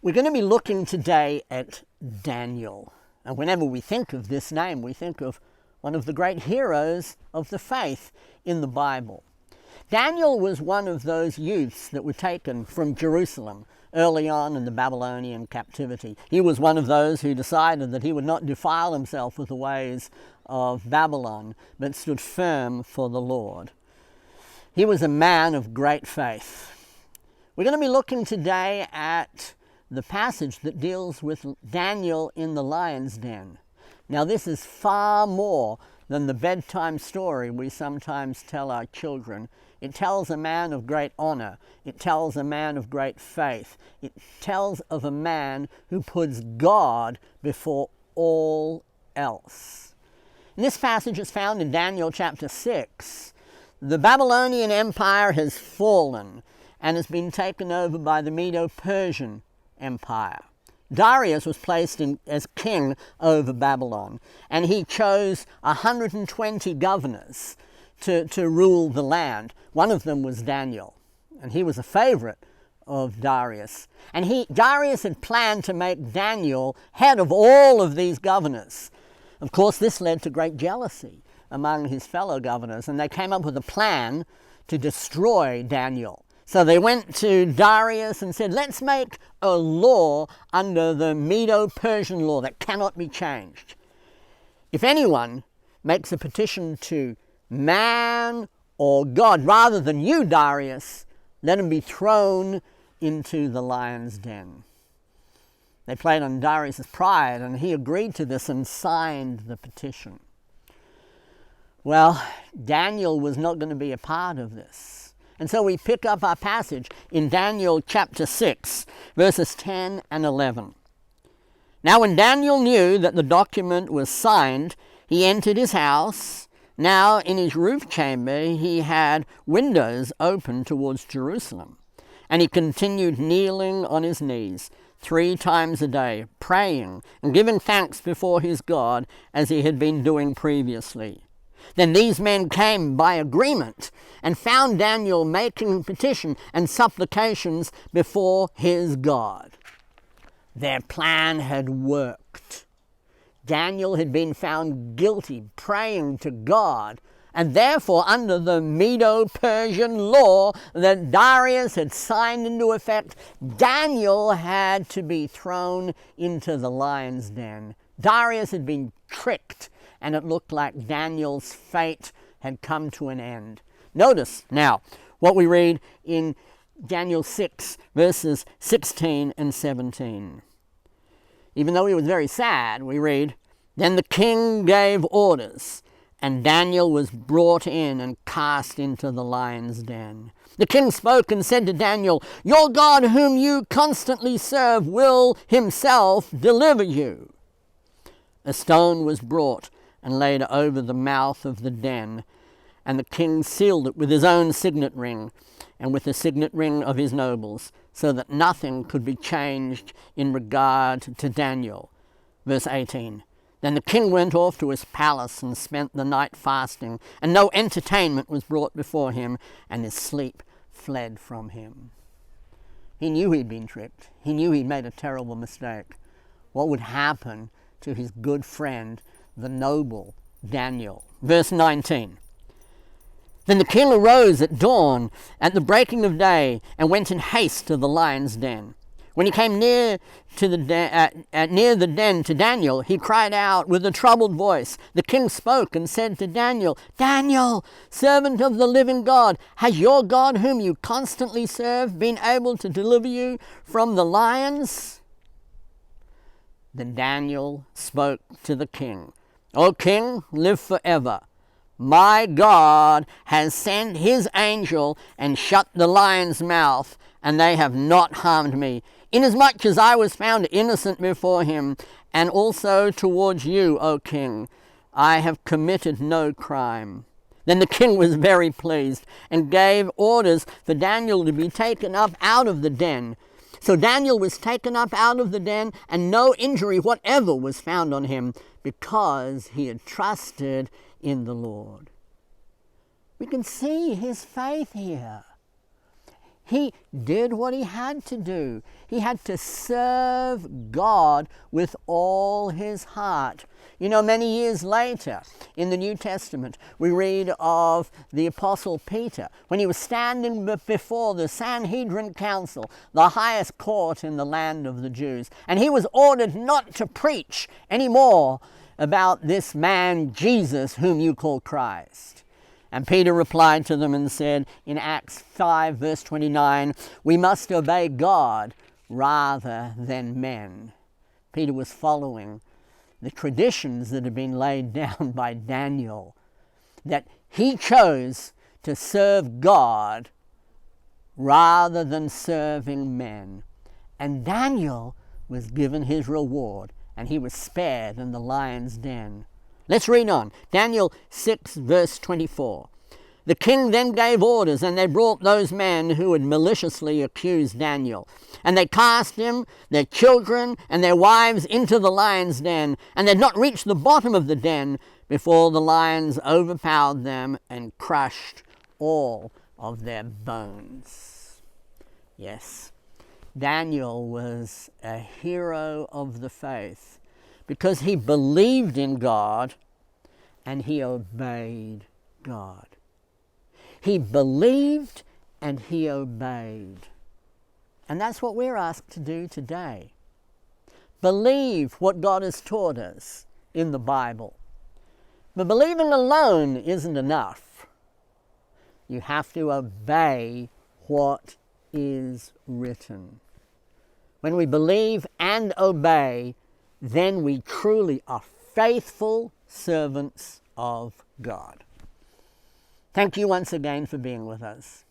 We're going to be looking today at Daniel. And whenever we think of this name, we think of one of the great heroes of the faith in the Bible. Daniel was one of those youths that were taken from Jerusalem early on in the Babylonian captivity. He was one of those who decided that he would not defile himself with the ways of Babylon, but stood firm for the Lord. He was a man of great faith. We're going to be looking today at the passage that deals with Daniel in the lion's den. Now, this is far more than the bedtime story we sometimes tell our children. It tells a man of great honor. It tells a man of great faith. It tells of a man who puts God before all else. And this passage is found in Daniel chapter 6. The Babylonian Empire has fallen and has been taken over by the Medo-Persian Empire. Darius was placed as king over Babylon, and he chose 120 governors to rule the land. One of them was Daniel, and he was a favorite of Darius. And Darius had planned to make Daniel head of all of these governors. Of course, this led to great jealousy among his fellow governors, and they came up with a plan to destroy Daniel. So they went to Darius and said, let's make a law under the Medo-Persian law that cannot be changed. If anyone makes a petition to man or God rather than you, Darius, let him be thrown into the lion's den. They played on Darius' pride, and he agreed to this and signed the petition. Well, Daniel was not going to be a part of this. And so we pick up our passage in Daniel chapter 6, verses 10 and 11. Now when Daniel knew that the document was signed, he entered his house. Now in his roof chamber he had windows open towards Jerusalem. And he continued kneeling on his knees 3 times a day, praying and giving thanks before his God as he had been doing previously. Then these men came by agreement and found Daniel making petition and supplications before his God. Their plan had worked. Daniel had been found guilty, praying to God, and therefore under the Medo-Persian law that Darius had signed into effect, Daniel had to be thrown into the lion's den. Darius had been tricked, and it looked like Daniel's fate had come to an end. Notice now what we read in Daniel 6, verses 16 and 17. Even though he was very sad, we read, Then the king gave orders, and Daniel was brought in and cast into the lion's den. The king spoke and said to Daniel, Your God whom you constantly serve will himself deliver you. A stone was brought and laid over the mouth of the den, and the king sealed it with his own signet ring and with the signet ring of his nobles, so that nothing could be changed in regard to Daniel. Verse 18. Then the king went off to his palace and spent the night fasting, and no entertainment was brought before him, and his sleep fled from him. He knew he'd been tricked. He knew he'd made a terrible mistake. What would happen to his good friend, the noble Daniel? Verse 19. Then the king arose at dawn, at the breaking of day, and went in haste to the lion's den. When he came near the den to Daniel, he cried out with a troubled voice. The king spoke and said to Daniel, Daniel, servant of the living God, has your God whom you constantly serve been able to deliver you from the lions? Then Daniel spoke to the king, O king, live forever. My God has sent his angel and shut the lion's mouth, and they have not harmed me, inasmuch as I was found innocent before him, and also towards you, O king. I have committed no crime. Then the king was very pleased and gave orders for Daniel to be taken up out of the den. So Daniel was taken up out of the den, and no injury whatever was found on him, because he had trusted in the Lord. We can see his faith here. He did what he had to do. He had to serve God with all his heart. You know, many years later in the New Testament, we read of the Apostle Peter when he was standing before the Sanhedrin Council, the highest court in the land of the Jews. And he was ordered not to preach anymore about this man Jesus whom you call Christ. And Peter replied to them and said in Acts 5 verse 29, we must obey God rather than men. Peter was following the traditions that had been laid down by Daniel, that he chose to serve God rather than serving men. And Daniel was given his reward, and he was spared in the lion's den. Let's read on. Daniel 6 verse 24. The king then gave orders, and they brought those men who had maliciously accused Daniel. And they cast him, their children, and their wives into the lion's den. And they had not reached the bottom of the den before the lions overpowered them and crushed all of their bones. Yes, Daniel was a hero of the faith because he believed in God and he obeyed God. He believed and he obeyed. And that's what we're asked to do today. Believe what God has taught us in the Bible. But believing alone isn't enough. You have to obey what is written. When we believe and obey, then we truly are faithful servants of God. Thank you once again for being with us.